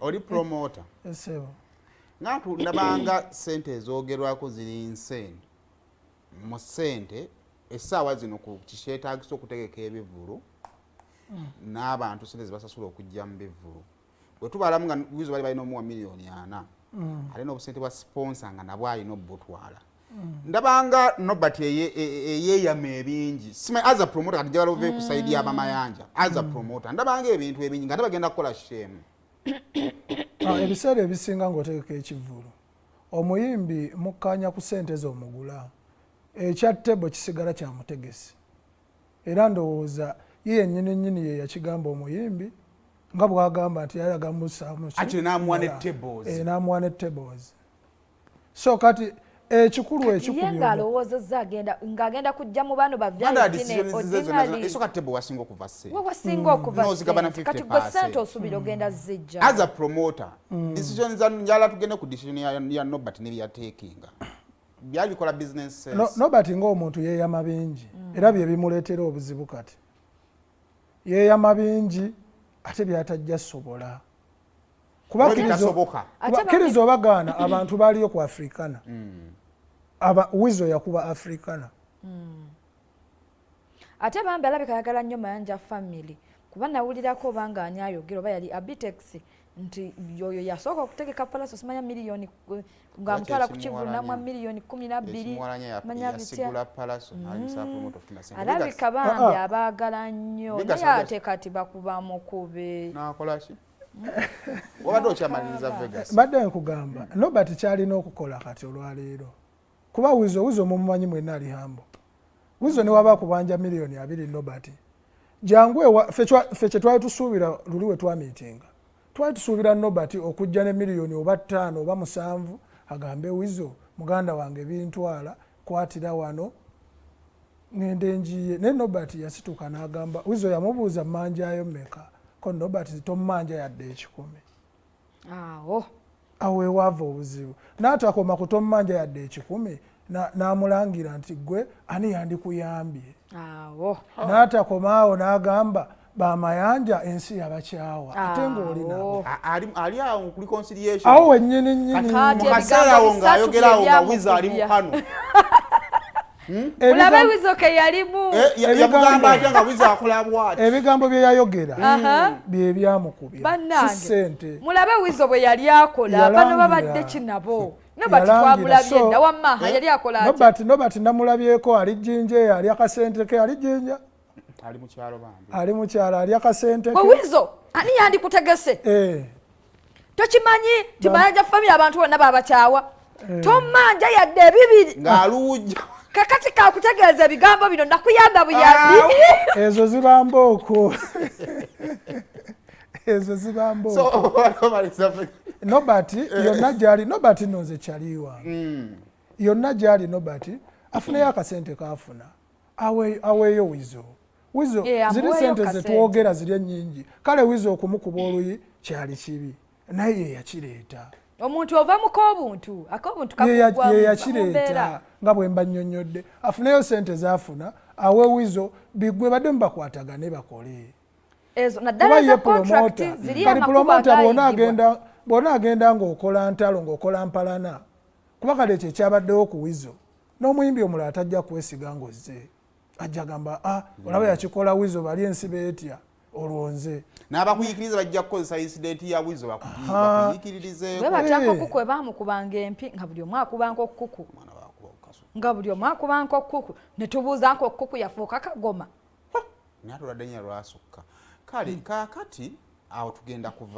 oli promoter esebo ngatu ndabanga sente ezogerwako ziri insane mu sente essaawa zino ku kisheetaagisa okutegeka ebivvulu n'abantu sente zibasasula okujja mu bivvulu bwe tubalamu nga Weasle bali balina omuwa miliyoni 4 alina obusente bwa sponsor nga nabwo alina obutwala ndabanga Nobat yeeyama ebingi as a promoter kati jabala ove kusaidia abamayanja as a promoter ndabanga ebintu ebingi nga tabagenda kukola shame ebiseera ebisinga ng'otegeka ekivvulu omuyimbi mukkanya ku sente z'omugula ekya tebo kisigala kya mutegesi era ndowooza ye yennyini ye yakigamba omuyimbi nga bw'agamba nti yalaga musaamu ati n'amuwa ne tables so kati ekikulu yenga alowoozezza ng'agenda kujja mu bano wasinga okuva kati gwe sente osuubira ogenda zijja as a promoter decisions njala tugende ku decision ya Nobat ne byatekinga byalikola business sense Nobat ng'omuntu yeeyama bingi era bye bimuleetera obuzibu kati yeeyama bingi ate byatajja sobola kuba kkiriza obagaana abantu baaliyo ku Africana Weasle yakuba Africana ate bambi alabika yagala nnyo Mayanja family kuba nawulirako obanga ani ayogera oba yali Abitex nti yoyo yasooka okutegeka palaso simanya miliyoni ng'amutwala ku kivulu namwa miliyoni 12 manya bitya alabika bambi abaagala nnyo naye ate kati bakuba mukube nakolaki wabadde okyamaliriza Vegas badde nkugamba Nobat kyalina okukola kati olwaleero kuba Weasle mumumanyi mwenna ali hambo Weasle ne waba kubanja miliyoni 2 Nobat jangwe fe kye twali tusuubira luli we twamiitinga twali tusuubira Nobat okujja ne miliyoni oba 5 oba 7 agambe Weasle muganda wange bintwala kwatira wano ngende njiye ne Nobat yasituka n'agamba Weasle yamubuuza manjayo mmeka ko Nobat tomanja yadde 10 awe wava obuzibu n'atakoma kutommanja yadde 10 n'amulangira nti gwe ani yandikuyambye n'atakoma awo n'agamba bamayanja ensi yabakyawa ate ng'oli nabo ali awo ku reconciliation awo wennyini mu kaseera awo ng'ayogera awo nga Weasle ali mu kano mulabe Weasle ke yalimu yagamba atya nga Weasle akola bwati ebigambo bye yayogera bye byamukubya si sente mulabe Weasle bwe yali akola bano babadde kinabo Nobat twamulabye dda wamma yali akola ati Nobat namulabyeko ali jinje ali akasente ke ali jinja ali mu kyalo bambi ali mu kyalo ali akasente ke Weasle ani yandikutegese tokimanyi timayanja family abantu bonna babakyawa tomanja yadde ebibiri ng'aluuja kakati kakutegeeza ebigambo bino nakuyamba buyambi ezo zibambooko ezo zibambooko Nobat yonna gyali Nobat noze kyaliwa yonna gyali Nobat afuneyo akasente kafuna aweeyo Weasle ziri sente zetwogera ziri ennyingi kale Weasle okumukuba oluyi kyali kibi naye ye yakireeta omuntu ova muko obuntu ye yakireeta nga bwe mba nnyonnyodde afuneyo sente zafuna awe Weasle bigwe badde mubakwatagane bakole ezo naddala za contract ziri amakuba bona agenda ng'okola ntalo ng'okola mpalana kuba kale ekyo ekyabaddewo ku Weasle n'omuyimbi omulala tajja kwesiga ng'ozze ajja gamba olaba yakikola Weasle bali ensi beetya olwonze n'abakuyikiriza bajja kukozesa incident ya Weasle bakuyikiririzeeko bwe batyako kuku ebaamukubanga empi nga buli omu akubanga okuku ne tubuuzanko okuku yafuuka kagoma naye atoladde nya lwasukka kale kaakati awo tugenda kuva